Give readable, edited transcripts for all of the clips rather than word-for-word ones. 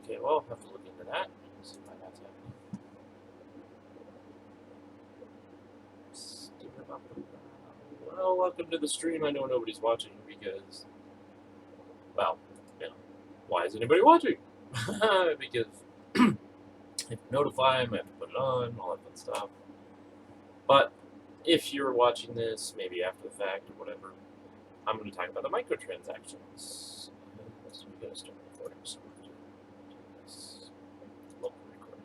Okay, well, I'll have to look into that. See why that's happening. Well, welcome to the stream. I know nobody's watching because, well, you know, why is anybody watching? Because I have to notify them, I have to put it on, all that fun stuff. But if you're watching this, maybe after the fact or whatever, I'm going to talk about the microtransactions. So we got to start recording. So we're going to do this local recording.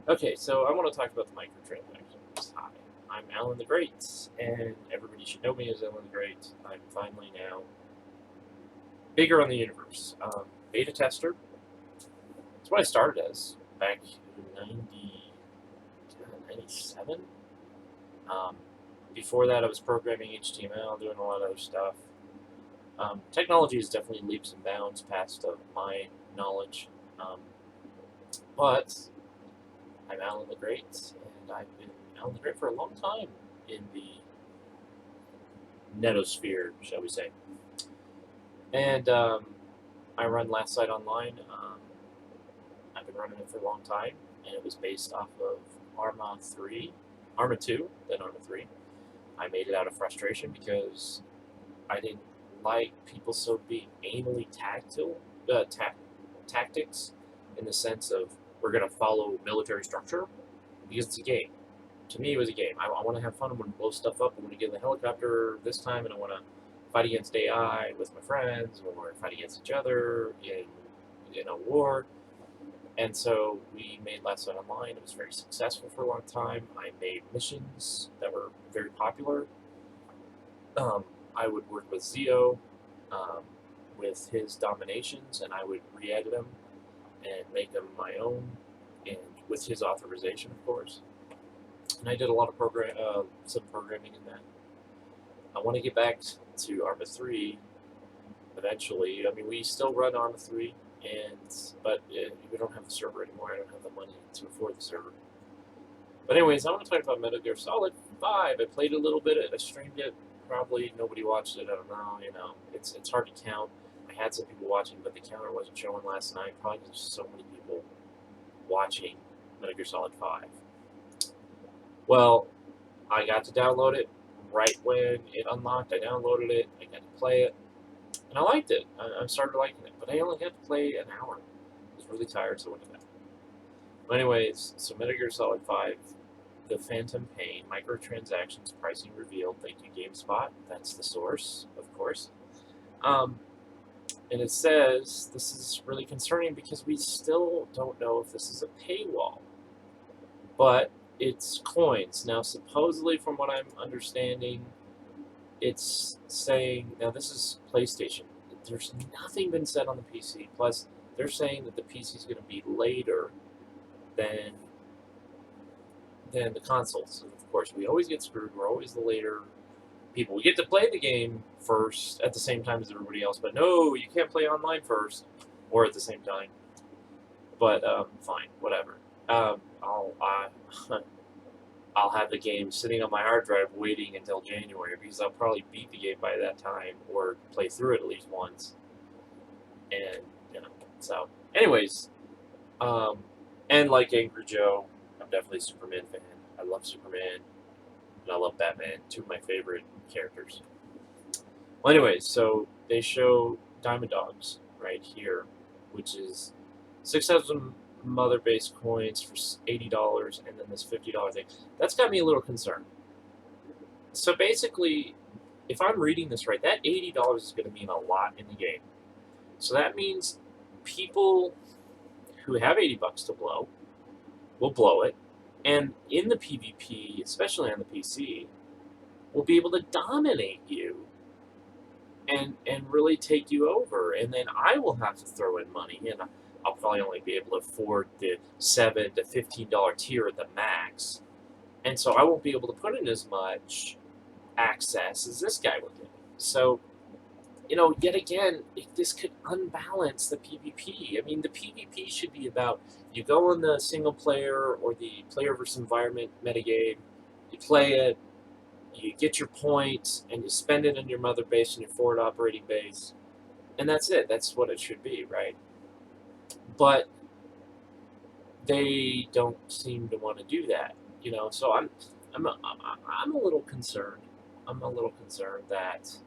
Okay, so I want to talk about the microtransactions. Hi, I'm Alan the Great, and everybody should know me as Alan the Great. I'm finally now bigger on the universe. Beta tester. That's what I started as back in 97. Before that, I was programming HTML, doing a lot of other stuff. Technology is definitely leaps and bounds past my knowledge. But I'm Alan the Great, and I've been Alan the Great for a long time in the netosphere, shall we say. And I run Last Site Online. I've been running it for a long time, and it was based off of Arma 2, then Arma 3. I made it out of frustration because I didn't like people so being anally tactics in the sense of we're going to follow military structure because it's a game. To me, it was a game. I want to have fun. I want to blow stuff up. I want to get in the helicopter this time, and I want to fight against AI with my friends or fight against each other in a war. And so we made Last Site Online. It was very successful for a long time. I made missions that were very popular. I would work with Zio with his dominations, and I would re-edit them and make them my own, and with his authorization, of course. And I did a lot of some programming in that. I want to get back to Arma 3 eventually. I mean, we still run Arma 3. But we don't have the server anymore. I don't have the money to afford the server. But anyways, I want to talk about Metal Gear Solid 5. I played a little bit. I streamed it. Probably nobody watched it. I don't know. You know, it's hard to count. I had some people watching, but the counter wasn't showing last night. Probably because there's so many people watching Metal Gear Solid 5. Well, I got to download it right when it unlocked. I downloaded it. I got to play it. And I liked it. I started liking it. But I only had to play an hour. I was really tired, so I went to bed. But anyways, so Metal Gear Solid 5, The Phantom Pain, microtransactions, pricing revealed. Thank you, GameSpot. That's the source, of course. And it says this is really concerning because we still don't know if this is a paywall. But it's coins. Now, supposedly, from what I'm understanding, it's saying, now this is PlayStation, there's nothing been said on the PC, plus they're saying that the PC is going to be later than the consoles. So of course, we always get screwed, we're always the later people. We get to play the game first at the same time as everybody else, but no, you can't play online first, or at the same time. But, fine, whatever. I'll have the game sitting on my hard drive waiting until January because I'll probably beat the game by that time or play through it at least once. And, you know, so, anyways, and like Angry Joe, I'm definitely a Superman fan. I love Superman, and I love Batman, two of my favorite characters. Well, anyways, so they show Diamond Dogs right here, which is 6,000 mother-based coins for $80, and then this $50 thing. That's got me a little concerned. So basically, if I'm reading this right, that $80 is going to mean a lot in the game. So that means people who have $80 to blow will blow it, and in the PvP, especially on the PC, will be able to dominate you and really take you over, and then I will have to throw in money, and I'll probably only be able to afford the $7 to $15 tier at the max, and so I won't be able to put in as much access as this guy would do. So, you know, yet again, this could unbalance the PvP. I mean, the PvP should be about you go on the single player or the player versus environment metagame, you play it, you get your points, and you spend it in your mother base and your forward operating base, and that's it. That's what it should be, right? but they don't seem to want to do that, you know. So I'm a little concerned. I'm a little concerned that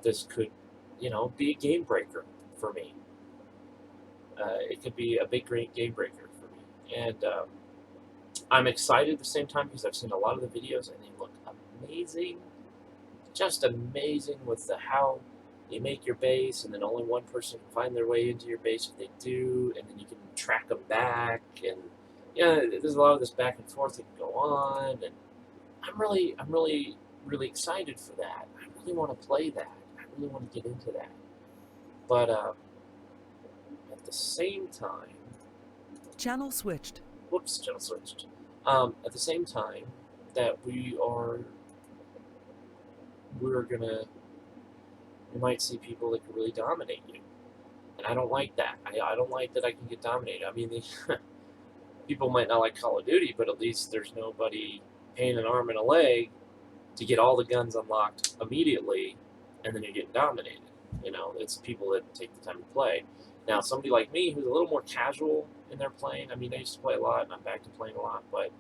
this could, you know, be a game breaker for me. It could be a big, great game breaker for me, and I'm excited at the same time because I've seen a lot of the videos and they look amazing, just amazing with the how you make your base, and then only one person can find their way into your base if they do, and then you can track them back, and yeah, there's a lot of this back and forth that can go on, and really excited for that. I really want to play that. I really want to get into that, but at the same time, Channel switched. whoops, channel switched. At the same time that we're gonna, you might see people that can really dominate you. And I don't like that. I don't like that I can get dominated. I mean, people might not like Call of Duty, but at least there's nobody paying an arm and a leg to get all the guns unlocked immediately, and then you're getting dominated. You know, it's people that take the time to play. Now, somebody like me who's a little more casual in their playing, I mean, I used to play a lot, and I'm back to playing a lot, but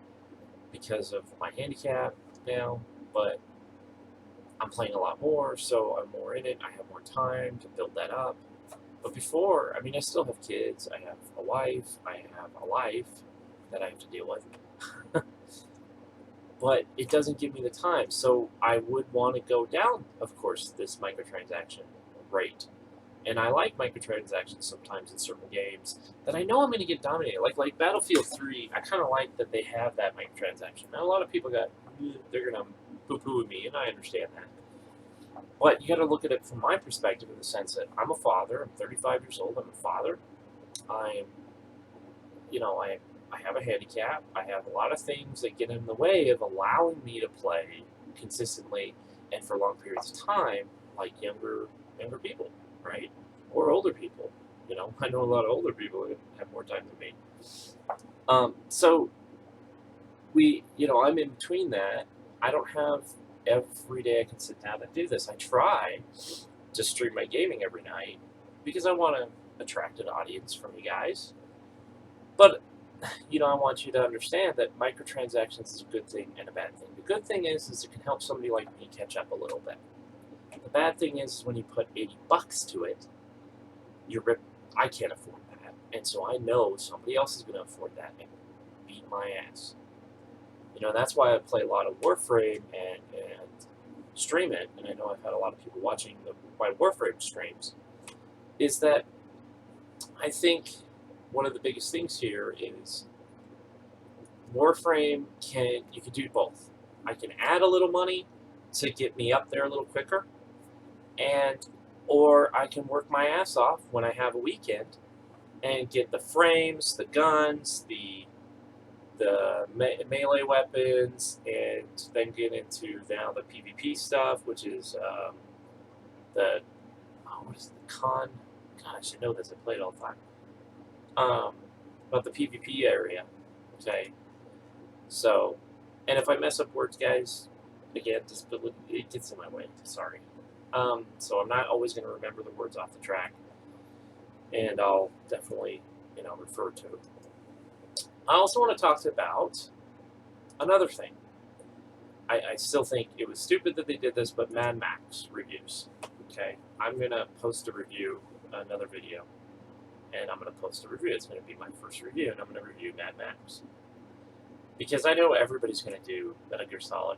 because of my handicap now, but I'm playing a lot more, so I'm more in it. I have more time to build that up. But before, I mean, I still have kids. I have a wife. I have a life that I have to deal with. But it doesn't give me the time. So I would want to go down, of course, this microtransaction rate. And I like microtransactions sometimes in certain games that I know I'm going to get dominated. Like Battlefield 3, I kind of like that they have that microtransaction. Now, a lot of people they're going to poo-poo me, and I understand that. But you got to look at it from my perspective in the sense that I'm a father. I'm 35 years old. I'm a father. I'm, you know, I have a handicap. I have a lot of things that get in the way of allowing me to play consistently and for long periods of time, like younger people, right? Or older people. You know, I know a lot of older people that have more time than me. So I'm in between that. I don't have every day I can sit down and do this. I try to stream my gaming every night because I want to attract an audience from you guys. But, you know, I want you to understand that microtransactions is a good thing and a bad thing. The good thing is it can help somebody like me catch up a little bit. The bad thing is when you put $80 to it, I can't afford that. And so I know somebody else is going to afford that and beat my ass. You know, that's why I play a lot of Warframe and stream it, and I know I've had a lot of people watching my Warframe streams, is that I think one of the biggest things here is Warframe you can do both. I can add a little money to get me up there a little quicker, or I can work my ass off when I have a weekend and get the frames, the guns, the melee weapons, and then get into now the PvP stuff, which is what is the con? God, I should know this. I play it all the time. But the PvP area, okay. So, and if I mess up words, guys, again, it gets in my way. Sorry. So I'm not always going to remember the words off the track, and I'll definitely, refer to it. I also want to talk about another thing. I still think it was stupid that they did this, but Mad Max reviews. Okay, I'm going to post a review, another video, and I'm going to post a review. It's going to be my first review, and I'm going to review Mad Max. Because I know everybody's going to do Metal Gear Solid.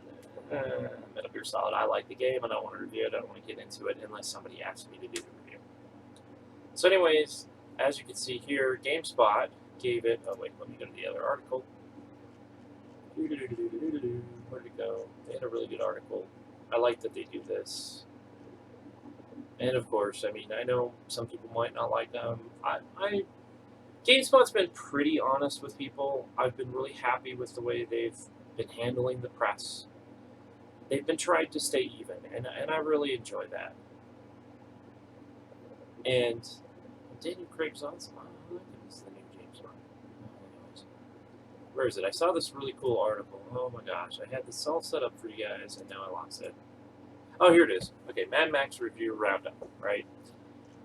Metal Gear Solid, I like the game, I don't want to review it, I don't want to get into it unless somebody asks me to do the review. So anyways, as you can see here, GameSpot gave it, oh wait, let me go to the other article. Where'd it go? They had a really good article. I like that they do this. And of course, I mean, I know some people might not like them. GameSpot's been pretty honest with people. I've been really happy with the way they've been handling the press. They've been trying to stay even, and I really enjoy that. And Daniel Craig's awesome. Oh, look at this, the new James Bond. Where is it? I saw this really cool article. Oh my gosh, I had this all set up for you guys, and now I lost it. Oh, here it is. Okay, Mad Max review roundup, right?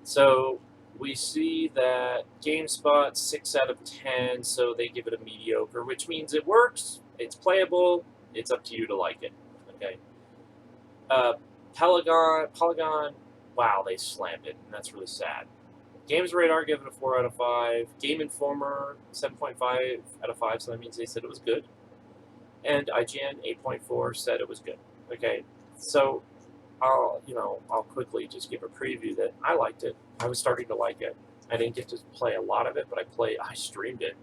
So, we see that GameSpot's 6 out of 10, so they give it a mediocre, which means it works, it's playable, it's up to you to like it. Okay. Polygon, wow, they slammed it, and that's really sad. Games Radar gave it a 4 out of 5. Game Informer 7.5 out of 5, so that means they said it was good. And IGN 8.4 said it was good. Okay, so I'll quickly just give a preview that I liked it. I was starting to like it. I didn't get to play a lot of it, but I streamed it,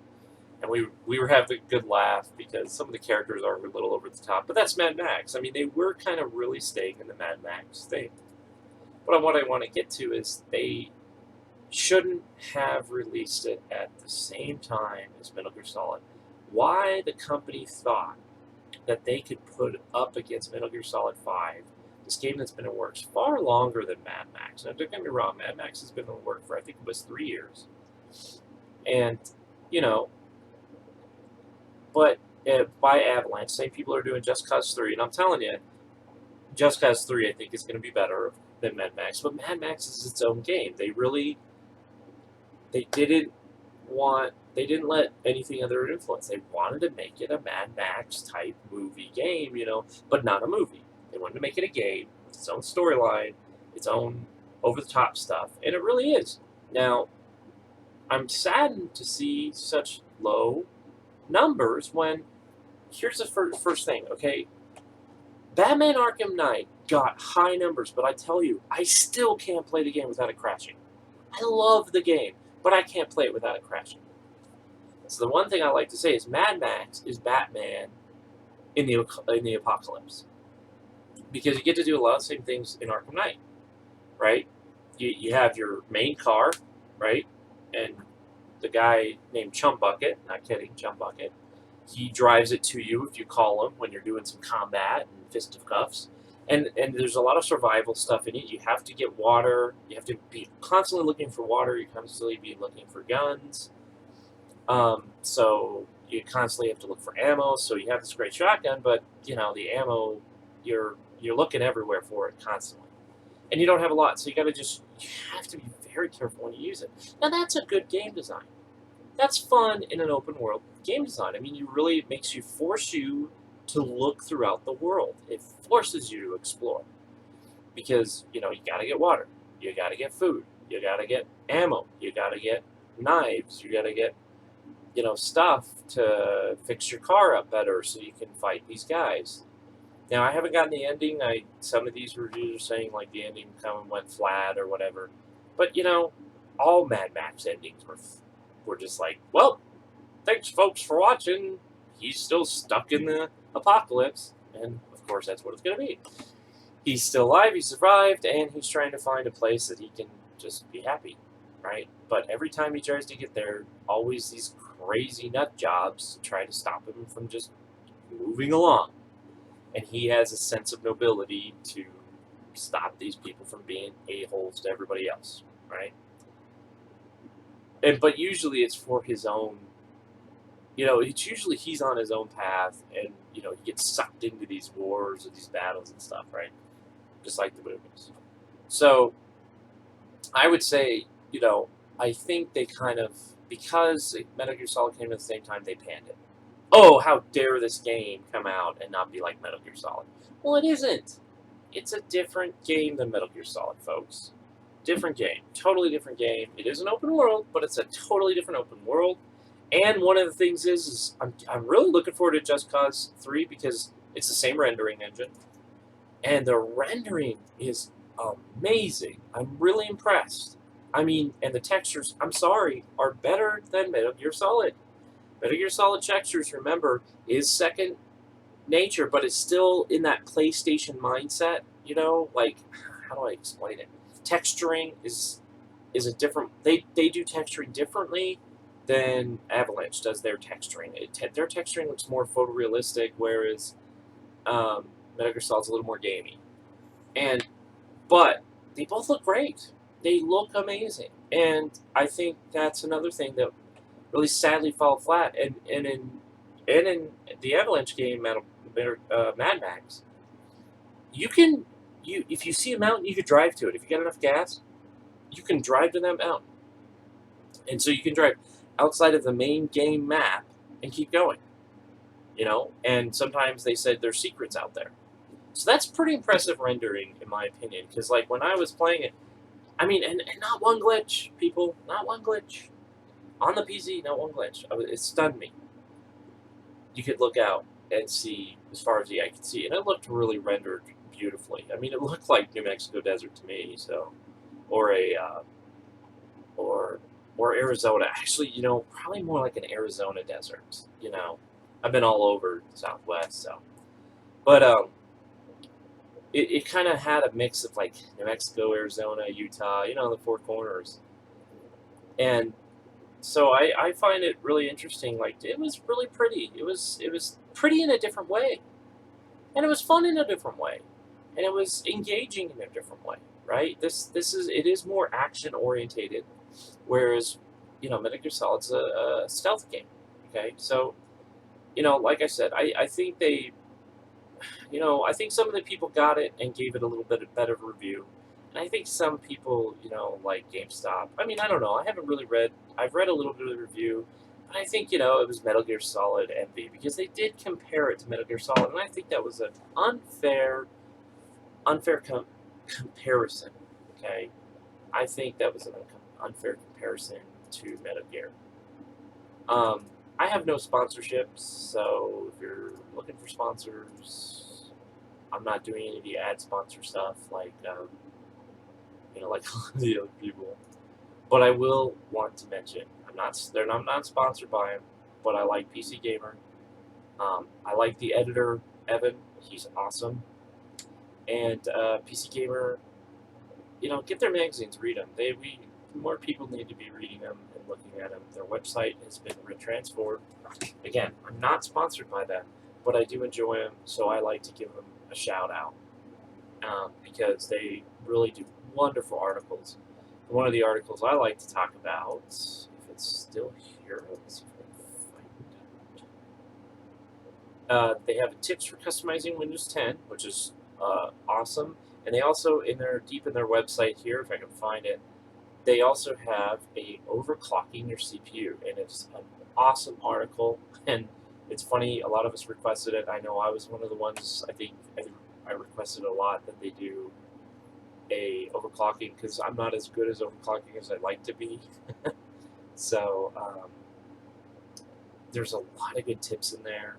and we were having a good laugh because some of the characters are a little over the top. But that's Mad Max. I mean, they were kind of really staying in the Mad Max thing. But what I want to get to is they shouldn't have released it at the same time as Metal Gear Solid. Why the company thought that they could put up against Metal Gear Solid 5, this game that's been in works far longer than Mad Max. Now, don't get me wrong, Mad Max has been in work for, I think it was 3 years. And, but by Avalanche, same people are doing Just Cause 3, and I'm telling you, Just Cause 3 I think is going to be better than Mad Max, but Mad Max is its own game. They didn't let anything other influence. They wanted to make it a Mad Max type movie game, but not a movie. They wanted to make it a game with its own storyline, its own over-the-top stuff, and it really is. Now, I'm saddened to see such low numbers when, here's the first thing, okay? Batman Arkham Knight got high numbers, but I tell you, I still can't play the game without it crashing. I love the game, but I can't play it without it crashing. So the one thing I like to say is Mad Max is Batman in the apocalypse, because you get to do a lot of the same things in Arkham Knight, right? You have your main car, right, and the guy named Chum Bucket, not kidding, Chum Bucket, he drives it to you if you call him when you're doing some combat and fisticuffs. And there's a lot of survival stuff in it. You have to get water. You have to be constantly looking for water. You constantly be looking for guns. So you constantly have to look for ammo. So you have this great shotgun, but the ammo, you're looking everywhere for it constantly, and you don't have a lot. So you have to be very careful when you use it. Now that's a good game design. That's fun in an open world game design. I mean, it makes you force you to look throughout the world. It forces you to explore, because you got to get water, you got to get food, you got to get ammo, you got to get knives, you got to get stuff to fix your car up better so you can fight these guys. Now, I haven't gotten the ending. Some of these reviews are saying like the ending kind of went flat or whatever, but all Mad Max endings were just like, well, thanks folks for watching. He's still stuck in the apocalypse, and of course that's what it's going to be. He's still alive, he survived, and he's trying to find a place that he can just be happy, right? But every time he tries to get there, always these crazy nut jobs try to stop him from just moving along. And he has a sense of nobility to stop these people from being a-holes to everybody else, right? But usually it's for his own, it's usually he's on his own path, and, he gets sucked into these wars or these battles and stuff, right? Just like the movies. So, I would say, I think they kind of, because Metal Gear Solid came at the same time, they panned it. Oh, how dare this game come out and not be like Metal Gear Solid. Well, it isn't. It's a different game than Metal Gear Solid, folks. Different game. Totally different game. It is an open world, but it's a totally different open world. And one of the things is I'm really looking forward to Just Cause 3 because it's the same rendering engine. And the rendering is amazing. I'm really impressed. I mean, and the textures, I'm sorry, are better than Metal Gear Solid. Metal Gear Solid textures, remember, is second nature, but it's still in that PlayStation mindset, like, how do I explain it? Texturing is a different, they do texturing differently than Avalanche does their texturing. Their texturing looks more photorealistic, whereas Metal Gear Solid's a little more gamey. But they both look great. They look amazing. And I think that's another thing that really sadly fell flat. And in the Avalanche game, Mad Max, if you see a mountain, you could drive to it. If you got enough gas, you can drive to that mountain. And so you can drive outside of the main game map and keep going, you know? And sometimes they said there's secrets out there. So that's pretty impressive rendering, in my opinion, because, like, when I was playing it, I mean, and not one glitch, people, not one glitch. On the PC, not one glitch. It stunned me. You could look out and see as far as the eye could see, and it looked really rendered beautifully. I mean, it looked like New Mexico desert to me, so, or a, or Arizona. Actually, you know, probably more like an Arizona desert. You know, I've been all over the Southwest, so, but it kind of had a mix of like New Mexico, Arizona, Utah. You know, the four corners, and so I find it really interesting. Like, it was really pretty. It was pretty in a different way, and it was fun in a different way, and it was engaging in a different way. Right? It is more action orientated, whereas, you know, Metal Gear Solid's a stealth game. Okay, so, you know, like I said, I think they, you know, I think some of the people got it and gave it a little bit of better review. And I think some people, you know, like GameStop. I mean, I don't know. I haven't really read. I've read a little bit of the review, but I think, you know, it was Metal Gear Solid envy because they did compare it to Metal Gear Solid, and I think that was an unfair comparison. Okay, I think that was an unfair comparison to Metal Gear. I have no sponsorships, so if you're looking for sponsors, I'm not doing any of the ad sponsor stuff like, you know, like the other people. But I will want to mention, I'm not sponsored by them, but I like PC Gamer. I like the editor, Evan. He's awesome. And PC Gamer, you know, get their magazines, read them. More people need to be reading them and looking at them. Their website has been retransformed. Again, I'm not sponsored by them, but I do enjoy them, so I like to give them a shout out because they really do wonderful articles. One of the articles I like to talk about, if it's still here, let's see if I can find it. They have tips for customizing Windows 10, which is awesome. And they also, deep in their website here, if I can find it, they also have a overclocking your CPU, and it's an awesome article. And it's funny, a lot of us requested it. I know I was one of the ones. I requested a lot that they do a overclocking because I'm not as good as overclocking as I'd like to be. So there's a lot of good tips in there,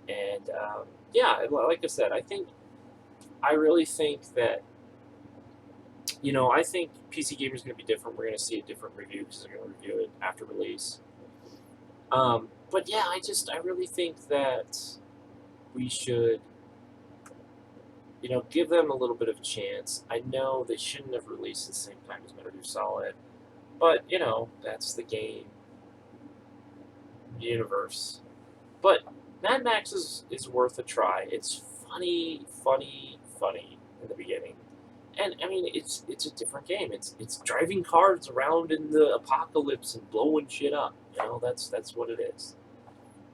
and yeah, like I said, I really think that, you know, I think PC Gamer is going to be different. We're going to see a different review because they're going to review it after release. But yeah, I really think that we should, you know, give them a little bit of a chance. I know they shouldn't have released at the same time as Metal Gear Solid, but, you know, that's the game universe. But Mad Max is worth a try. It's funny in the beginning. And I mean, it's a different game. It's driving cars around in the apocalypse and blowing shit up. You know, that's what it is.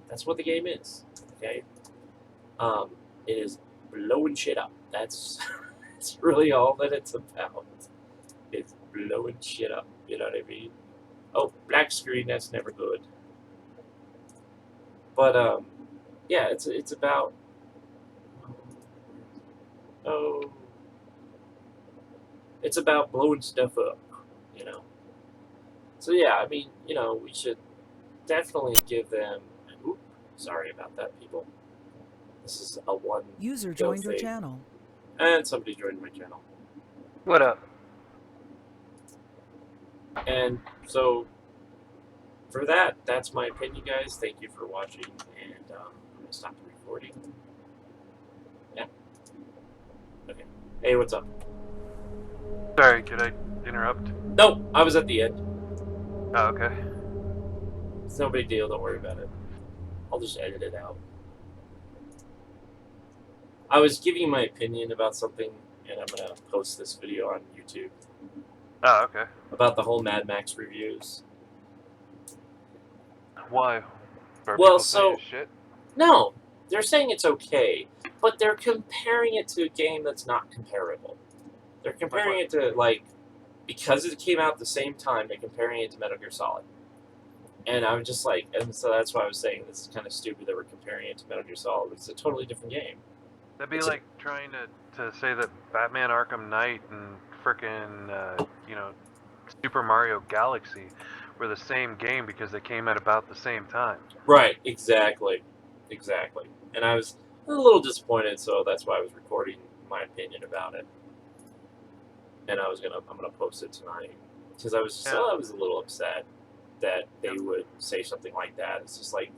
That's what the game is. Okay, it is blowing shit up. That's really all that it's about. It's blowing shit up. You know what I mean? Oh, black screen. That's never good. But yeah, it's about. Oh. It's about blowing stuff up, you know. So yeah, I mean, you know, we should definitely give them. Oops, sorry about that, people. This is a one. User joined your thing. channel. And somebody joined my channel. What up? And so, for that, that's my opinion, guys. Thank you for watching, and I'm gonna stop the recording. Yeah. Okay. Hey, what's up? Sorry, could I interrupt? No, I was at the end. Oh, okay. It's no big deal. Don't worry about it. I'll just edit it out. I was giving my opinion about something, and I'm going to post this video on YouTube. Oh, okay. About the whole Mad Max reviews. Why? Are Well, people saying shit? No, they're saying it's okay, but they're comparing it to a game that's not comparable. They're comparing it to, like, because it came out at the same time, they're comparing it to Metal Gear Solid. And I'm just like, and so that's why I was saying this is kind of stupid that we're comparing it to Metal Gear Solid. It's a totally different game. That'd be It's like trying to say that Batman Arkham Knight and frickin' Super Mario Galaxy were the same game because they came at about the same time. Right, exactly. And I was a little disappointed, so that's why I was recording my opinion about it. And I'm gonna post it tonight because I was I was a little upset that they would say something like that. It's just like,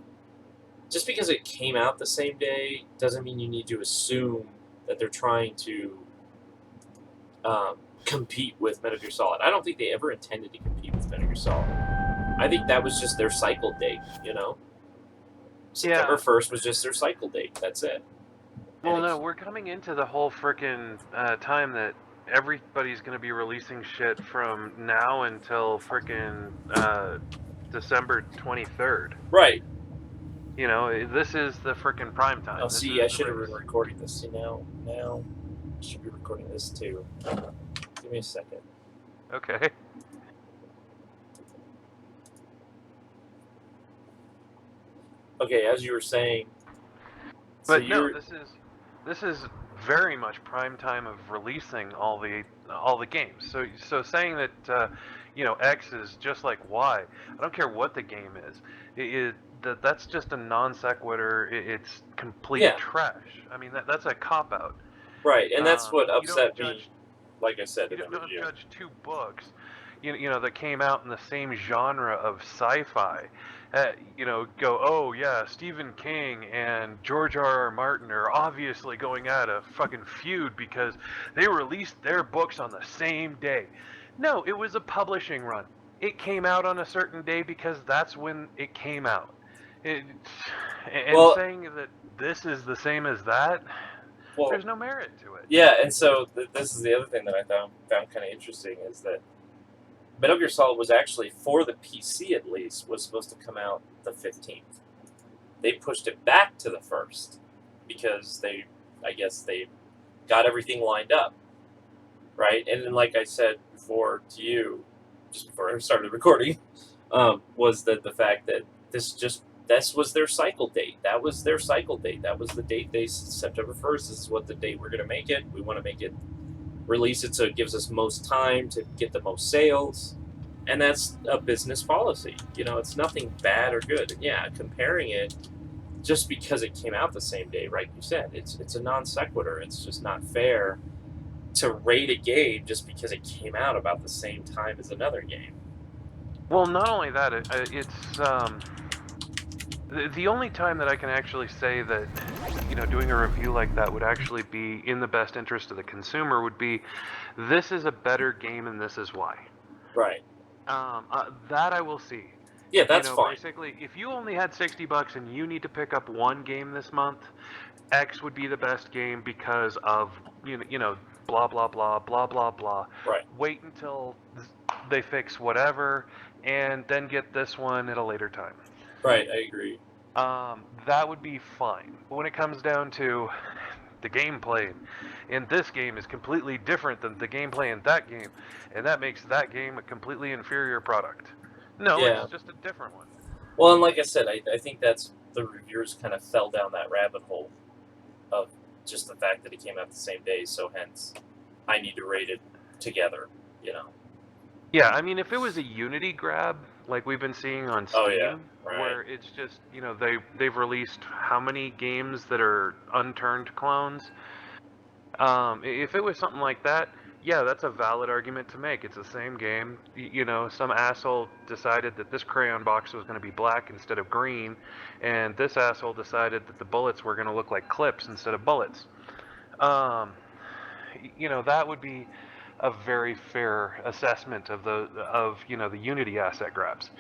just because it came out the same day doesn't mean you need to assume that they're trying to compete with Metal Gear Solid. I don't think they ever intended to compete with Metal Gear Solid. I think that was just their cycle date, September 1st was just their cycle date. That's it. Well, no, we're coming into the whole frickin' time that everybody's going to be releasing shit from now until frickin' December 23rd. Right. This is the frickin' prime time. Oh, see, I should have been recording this. See, now I should be recording this too. Give me a second. Okay. Okay, as you were saying. But so no, this is very much prime time of releasing all the games. So saying that X is just like Y, I don't care what the game is. That's just a non sequitur. It's complete trash. I mean that's a cop out. Right, and that's what upset me. Like I said, you don't judge two books, that came out in the same genre of sci-fi. Go, oh yeah, Stephen King and George R.R. Martin are obviously going at a fucking feud because they released their books on the same day. No, it was a publishing run. It came out on a certain day because that's when it came out. Saying that this is the same as that, there's no merit to it. Yeah, and so this is the other thing that I found kind of interesting is that Metal Gear Solid was actually, for the PC at least, was supposed to come out the 15th. They pushed it back to the 1st because I guess they got everything lined up, right? And then, like I said before to you, just before I started recording, was that the fact that this was their cycle date. That was their cycle date. That was the date September 1st. This is what the date we're going to make it. We want to make it, release it so it gives us most time to get the most sales. And that's a business policy. It's nothing bad or good. And yeah, comparing it just because it came out the same day, right? You said, it's a non sequitur. It's just not fair to rate a game just because it came out about the same time as another game. Well, not only that, it's the only time that I can actually say that, doing a review like that would actually be in the best interest of the consumer would be, this is a better game and this is why. Right. That I will see. Yeah, that's fine. Basically, if you only had $60 and you need to pick up one game this month, X would be the best game because of, blah, blah, blah, blah, blah, blah. Right. Wait until they fix whatever and then get this one at a later time. Right, I agree. That would be fine. But when it comes down to the gameplay in this game is completely different than the gameplay in that game, and that makes that game a completely inferior product. No, it's just a different one. Well, and like I said, I think that's the reviewers kind of fell down that rabbit hole of just the fact that it came out the same day, so hence I need to rate it together, Yeah, I mean, if it was a Unity grab, like we've been seeing on Steam, where it's just, they've released how many games that are unturned clones, if it was something like that, yeah, that's a valid argument to make. It's the same game. Some asshole decided that this crayon box was going to be black instead of green, and this asshole decided that the bullets were going to look like clips instead of bullets. That would be a very fair assessment of the Unity asset grabs.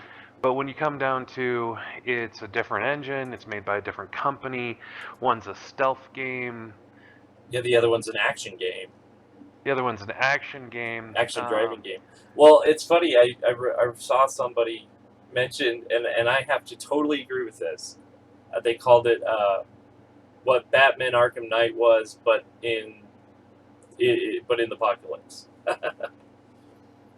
But when you come down to it's a different engine, it's made by a different company, one's a stealth game. Yeah, the other one's an action game. The other one's an action game. Action driving game. Well, it's funny. I saw somebody mention, and I have to totally agree with this. They called it what Batman Arkham Knight was, but in the Apocalypse.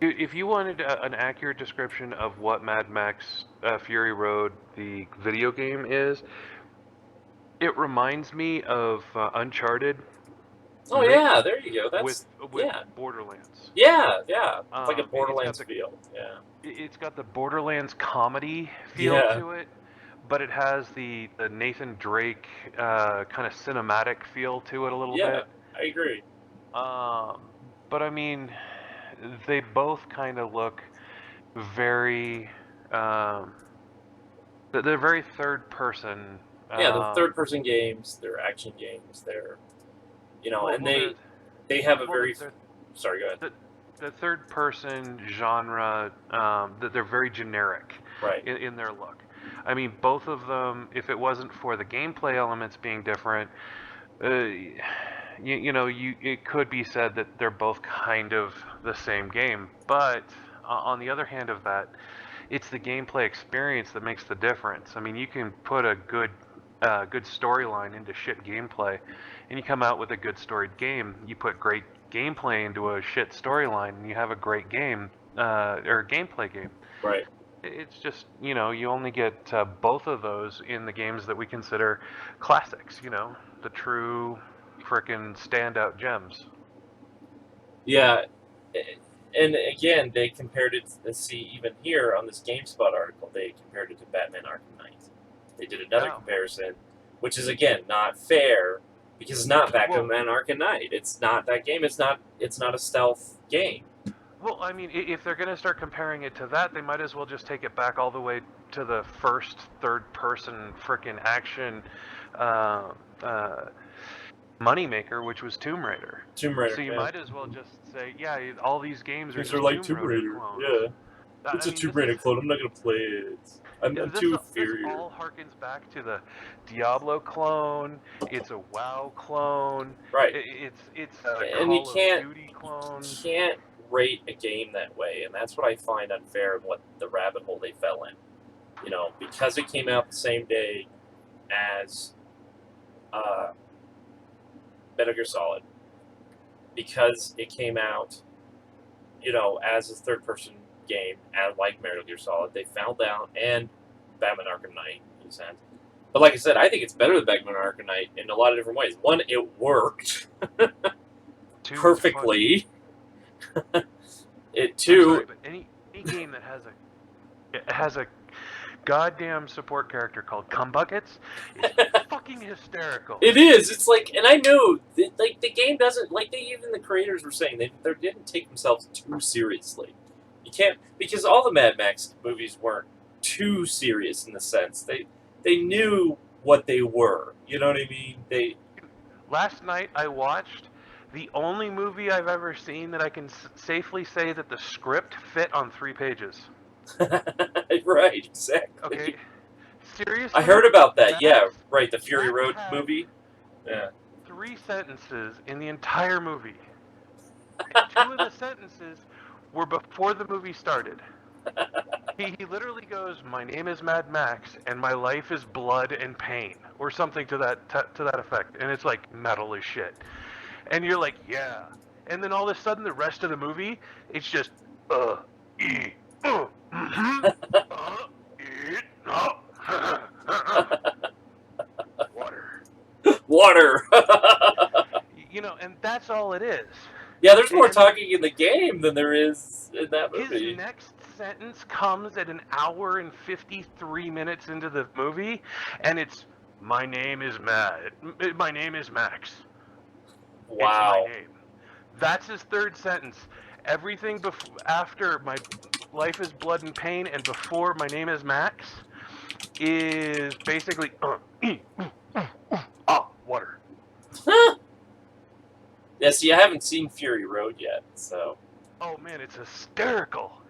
If you wanted an accurate description of what Mad Max Fury Road, the video game, is, it reminds me of Uncharted. Oh yeah, there you go. with That's yeah, Borderlands. yeah. It's like a It's Borderlands feel. Yeah, it's got the Borderlands comedy feel yeah, to it, but it has the Nathan Drake kind of cinematic feel to it a little yeah. bit. I agree. But I mean, they both kind of look very. They're very third person. Yeah, the third-person games, they're action games, they're and Well, they have a well, very. Sorry, go ahead. the third person genre, that they're very generic Right. in their look. I mean, both of them, if it wasn't for the gameplay elements being different, it could be said that they're both kind of the same game. But on the other hand of that, it's the gameplay experience that makes the difference. I mean, you can put a good storyline into shit gameplay, and you come out with a good storied game. You put great gameplay into a shit storyline, and you have a great game or a gameplay game. Right. It's just, you only get both of those in the games that we consider classics. The true frickin' standout gems. Yeah, and again, they compared it. See, even here on this GameSpot article, they compared it to Batman Arkham Knight. They did another comparison, which is again not fair because it's not Batman Arkham Knight. It's not that game. It's not a stealth game. Well, I mean, if they're going to start comparing it to that, they might as well just take it back all the way to the first third-person frickin' action moneymaker, which was Tomb Raider. Tomb Raider. So you might as well just say, yeah, all these games are These just are like Tomb Raider clones. Yeah. It's a Tomb Raider clone. I'm not going to play it. I'm too inferior. This all harkens back to the Diablo clone. It's a WoW clone. Right. It's a and Call of Duty clone. You can't rate a game that way, and that's what I find unfair of what the rabbit hole they fell in. Because it came out the same day as Metal Gear Solid, because it came out, as a third-person game, like Metal Gear Solid, they found out, and Batman Arkham Knight, in a sense. But like I said, I think it's better than Batman Arkham Knight in a lot of different ways. One, it worked perfectly. Any game that has a goddamn support character called Cumbuckets is fucking hysterical. It is. It's like, and I know, the game doesn't, even the creators were saying, they didn't take themselves too seriously. You can't, because all the Mad Max movies weren't too serious in the sense. They knew what they were. You know what I mean? Last night I watched the only movie I've ever seen that I can safely say that the script fit on 3 pages. Right, exactly. Okay. Seriously? I heard about that. Yeah, right. The Fury Road movie. Yeah. 3 sentences in the entire movie. And 2 of the sentences were before the movie started. He literally goes, "My name is Mad Max, and my life is blood and pain," or something to that effect. And it's like, metal as shit. And you're like, yeah. And then all of a sudden, the rest of the movie, it's just, Water. And that's all it is. Yeah, there's more talking in the game than there is in that movie. His next sentence comes at 1 hour and 53 minutes into the movie, and it's, my name is Max. Wow. It's my name. That's his third sentence. Everything after my life is blood and pain and before my name is Max is basically water. Yeah, see, I haven't seen Fury Road yet, so. Oh man, it's hysterical.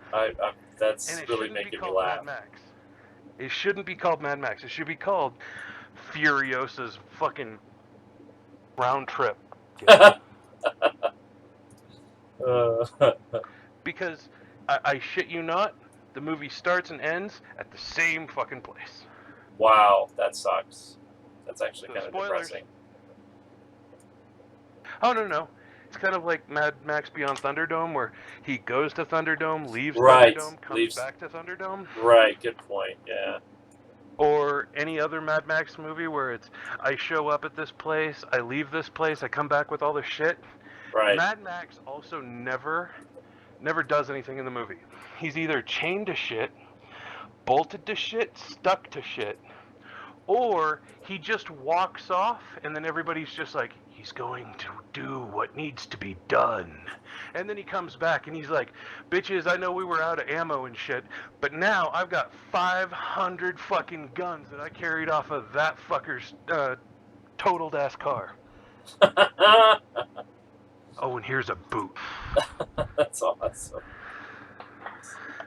That's really making me laugh. Mad Max. It shouldn't be called Mad Max. It should be called Furiosa's fucking round trip. Because I shit you not, the movie starts and ends at the same fucking place. Wow, that sucks. That's actually kind of Spoilers. depressing. Oh no, it's kind of like Mad Max Beyond Thunderdome, where he goes to Thunderdome, leaves Right. Thunderdome, comes back to Thunderdome. Right. Good point. Yeah. Or any other Mad Max movie where it's, I show up at this place, I leave this place, I come back with all the shit. Right. Mad Max also never does anything in the movie. He's either chained to shit, bolted to shit, stuck to shit, or he just walks off and then everybody's just like, he's going to do what needs to be done. And then he comes back and he's like, bitches, I know we were out of ammo and shit, but now I've got 500 fucking guns that I carried off of that fucker's totaled ass car. Oh, and here's a boot. That's awesome.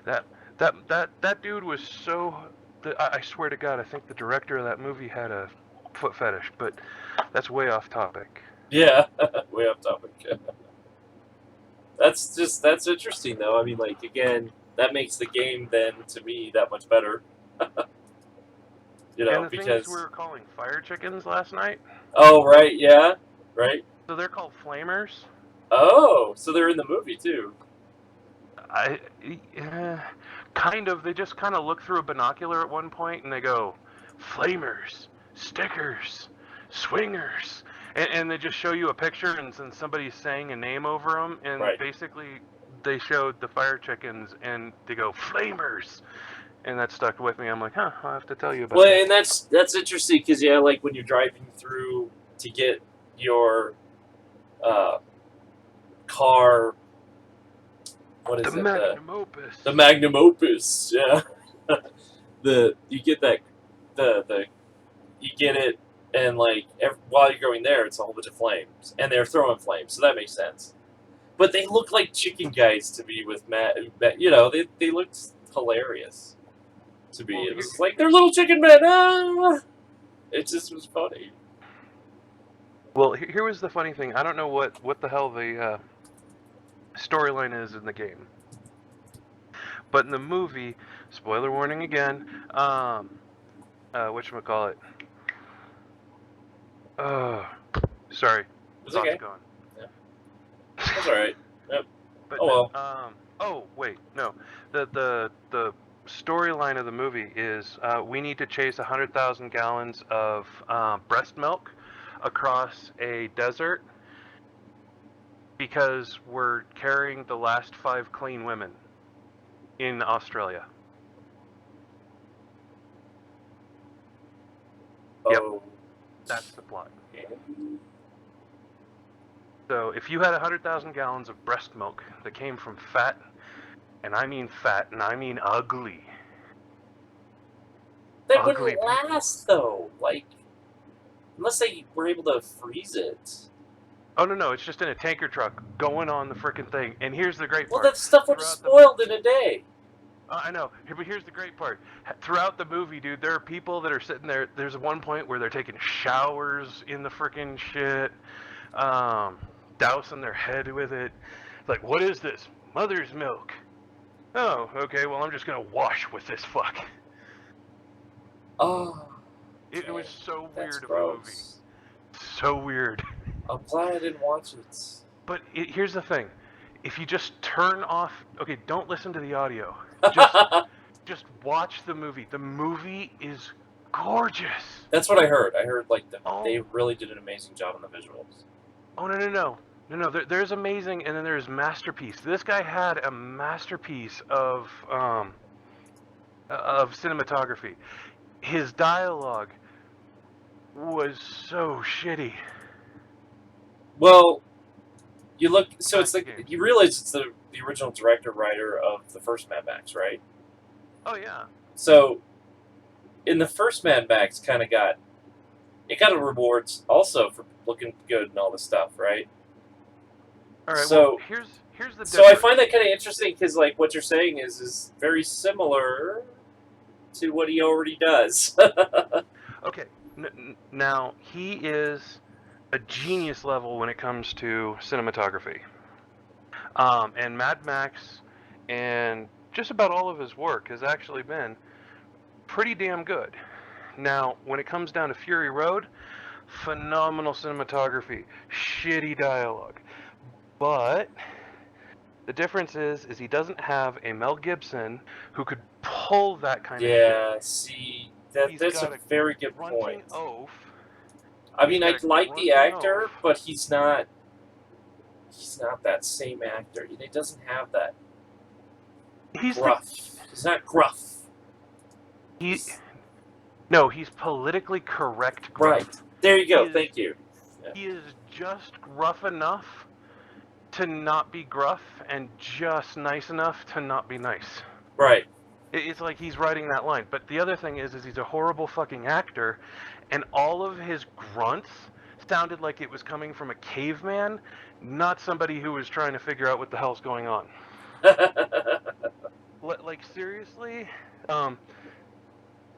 That dude was so... I swear to God, I think the director of that movie had a foot fetish, but that's way off topic. Yeah, way off topic. That's interesting though. I mean, like, again, that makes the game then to me that much better. You know, and the because things we were calling fire chickens last night. Oh, right, yeah, right. So they're called flamers. Oh, so they're in the movie too. Kind of. They just kind of look through a binocular at one point and they go, flamers, stickers, swingers. And they just show you a picture and then somebody's saying a name over them. And basically they showed the fire chickens and they go, flamers. And that stuck with me. I'm like, I'll have to tell you about that. Well, and that's interesting because, yeah, like when you're driving through to get your car... What is the it? Magnum Opus. The Magnum Opus, yeah. You get that you get it, and like while you're going there, it's a whole bunch of flames, and they're throwing flames, so that makes sense. But they look like chicken guys to me with Matt. You know, they looked hilarious to me. It was like they're little chicken men. Ah! It just was funny. Well, here was the funny thing. I don't know what the hell the storyline is in the game, but in the movie, spoiler warning again, whatchamacallit, sorry, It's okay. gone. Yeah. That's alright. Yep. But oh well. Oh wait, no, the storyline of the movie is we need to chase 100,000 gallons of breast milk across a desert because we're carrying the last 5 clean women in Australia. Oh. Yep. That's the plot. So if you had 100,000 gallons of breast milk that came from fat, and I mean ugly. That wouldn't last though, like, unless they were able to freeze it. Oh, no, it's just in a tanker truck going on the frickin' thing. And here's the great part. Well, that stuff would have spoiled in a day. I know, but here's the great part. Throughout the movie, dude, there are people that are sitting there. There's one point where they're taking showers in the frickin' shit, dousing their head with it. Like, what is this? Mother's milk. Oh, okay, well, I'm just gonna wash with this fuck. Oh. It was so weird of a movie. So weird. I'm glad I didn't watch it. But here's the thing. If you just turn off... Okay, don't listen to the audio. Just watch the movie. The movie is gorgeous. That's what I heard. I heard, like, they really did an amazing job on the visuals. Oh, no. There's amazing, and then there's masterpiece. This guy had a masterpiece of cinematography. His dialogue was so shitty. Well, you look... So it's like... You realize it's the original director-writer of the first Mad Max, right? Oh, yeah. So, in the first Mad Max, kind of got... It got a rewards also for looking good and all this stuff, right? All right, so, well, here's the difference. So I find that kind of interesting, because, like, what you're saying is very similar to what he already does. Okay, now, he is a genius level when it comes to cinematography. And Mad Max and just about all of his work has actually been pretty damn good. Now, when it comes down to Fury Road, phenomenal cinematography, shitty dialogue. But the difference is he doesn't have a Mel Gibson who could pull that kind of shit. Yeah, see, that's a very good point. Oaf. I mean, I like the actor, but he's not that same actor. He doesn't have that gruff. He's not gruff. No, he's politically correct gruff. Right. There you go. Thank you. Yeah. He is just gruff enough to not be gruff and just nice enough to not be nice. Right. It's like he's writing that line. But the other thing is he's a horrible fucking actor, and all of his grunts sounded like it was coming from a caveman, not somebody who was trying to figure out what the hell's going on. Like, seriously?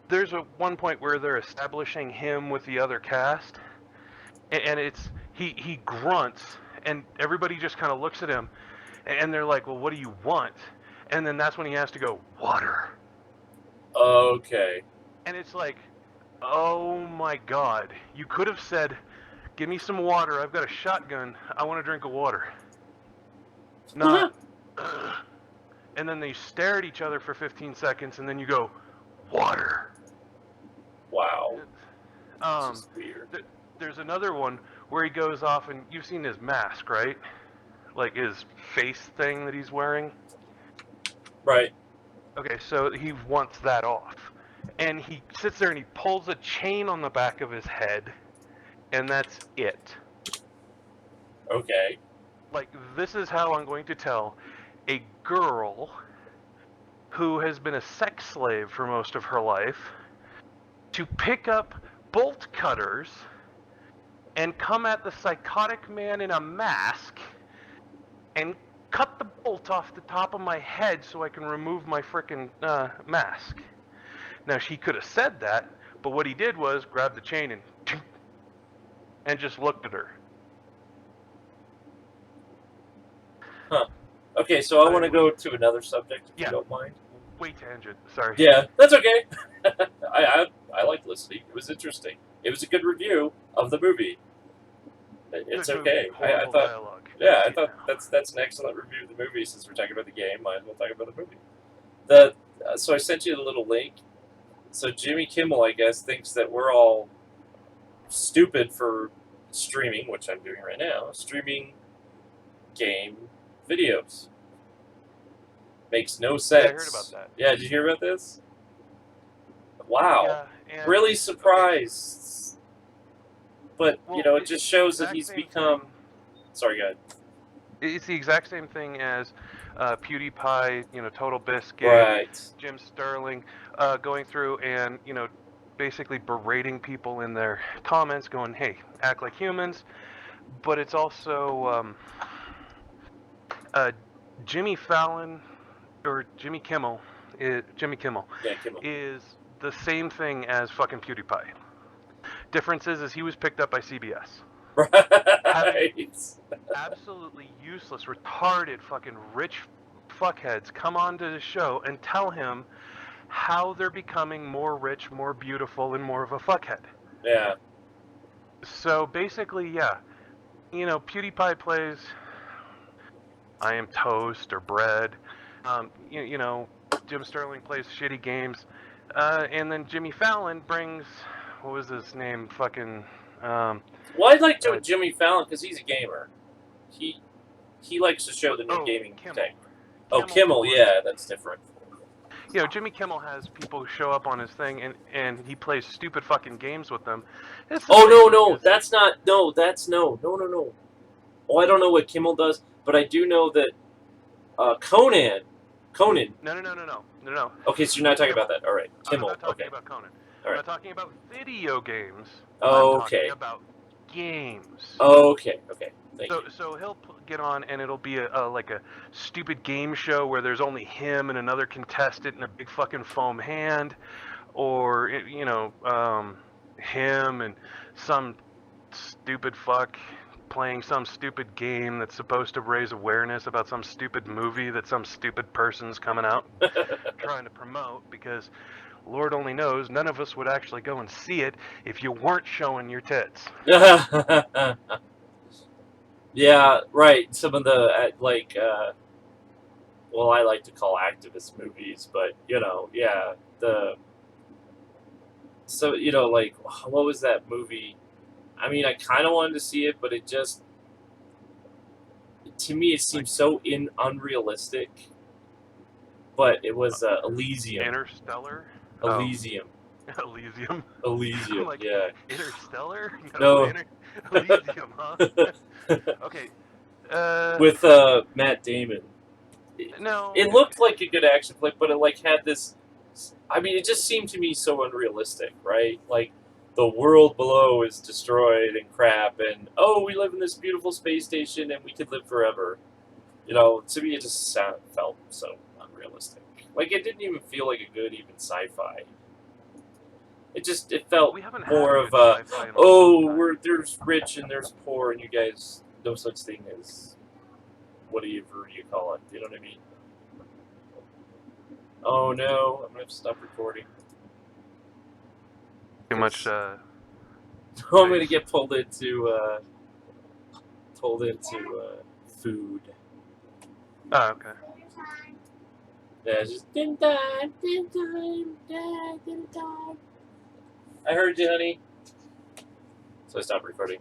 There's one point where they're establishing him with the other cast, and it's he grunts, and everybody just kind of looks at him, and they're like, well, what do you want? And then that's when he has to go, water. Okay. And it's like, oh my god, you could have said, give me some water, I've got a shotgun, I want a drink of water. Not, and then they stare at each other for 15 seconds, and then you go, water. Wow. This is weird. There's another one where he goes off, and you've seen his mask, right? Like his face thing that he's wearing. Right. Okay, so he wants that off. And he sits there and he pulls a chain on the back of his head, and that's it. Okay. Like, this is how I'm going to tell a girl who has been a sex slave for most of her life to pick up bolt cutters and come at the psychotic man in a mask and cut the bolt off the top of my head so I can remove my frickin' mask. Now, she could have said that, but what he did was grab the chain and just looked at her. Huh. Okay, so I want to go to another subject, if you don't mind. Way tangent, sorry. Yeah, that's okay. I like listening. It was interesting. It was a good review of the movie. It's okay. I thought dialogue. Yeah, I thought that's an excellent review of the movie. Since we're talking about the game, might as well talk about the movie. So I sent you the little link. So Jimmy Kimmel, I guess, thinks that we're all stupid for streaming, which I'm doing right now, streaming game videos. Makes no sense. Yeah, I heard about that. Yeah, did you hear about this? Wow. Yeah, really surprised. But, well, it just shows that he's become... Sorry, go ahead. It's the exact same thing as PewDiePie, Total Biscuit, right. Jim Sterling, going through and, basically berating people in their comments, going, hey, act like humans. But it's also Jimmy Fallon, or Jimmy Kimmel, yeah, Kimmel, is the same thing as fucking PewDiePie. Difference is he was picked up by CBS. Right. Absolutely useless, retarded, fucking rich fuckheads come onto the show and tell him how they're becoming more rich, more beautiful, and more of a fuckhead. Yeah. So basically, yeah, PewDiePie plays I Am Toast or Bread. Jim Sterling plays shitty games, and then Jimmy Fallon brings, what was his name, fucking. Well, I like Jimmy Fallon because he's a gamer. He likes to show the new gaming thing. Oh, Kimmel, yeah, that's different. Jimmy Kimmel has people show up on his thing, and he plays stupid fucking games with them. No, that's not. No, that's no. Oh, I don't know what Kimmel does, but I do know that Conan. No. Okay, so you're not talking about that. All right, Kimmel. I'm not talking about Conan. I'm not talking about video games. Oh, I'm okay. talking about games. Oh, okay. So he'll get on, and it'll be like a stupid game show where there's only him and another contestant in a big fucking foam hand, or him and some stupid fuck playing some stupid game that's supposed to raise awareness about some stupid movie that some stupid person's coming out trying to promote, because Lord only knows none of us would actually go and see it if you weren't showing your tits. Yeah, right. Some of the well, I like to call activist movies, but yeah, like what was that movie? I mean, I kind of wanted to see it, but it just to me it Like seems so unrealistic. But it was Elysium. Interstellar? Oh, Elysium. Elysium. I'm Elysium. like, Yeah. Interstellar? No, No. Elysium, huh? Okay. With Matt Damon. No. It looked like a good action flick, but it like had this. I mean, it just seemed to me so unrealistic, right? Like the world below is destroyed and crap, and oh, we live in this beautiful space station and we could live forever. To me, it just felt so unrealistic. Like it didn't even feel like a good even sci-fi. It felt We haven't had more a of good sci-fi in a long oh, time. there's rich and there's poor, and you guys no such thing as whatever you call it. You know what I mean? Oh no, I'm gonna have to stop recording. Too much. I'm gonna Space. get pulled into food. Oh, okay. Yeah, it's just din time, din time. I heard you, honey. So I stopped recording.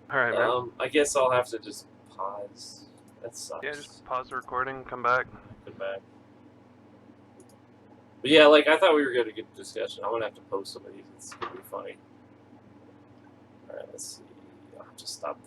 All right, man. I guess I'll have to just pause. That sucks. Yeah, just pause the recording, come back. Come back. But yeah, like I thought we were gonna get a discussion. I'm gonna have to post some of these. It's gonna be funny. All right, let's see. I'll just stop.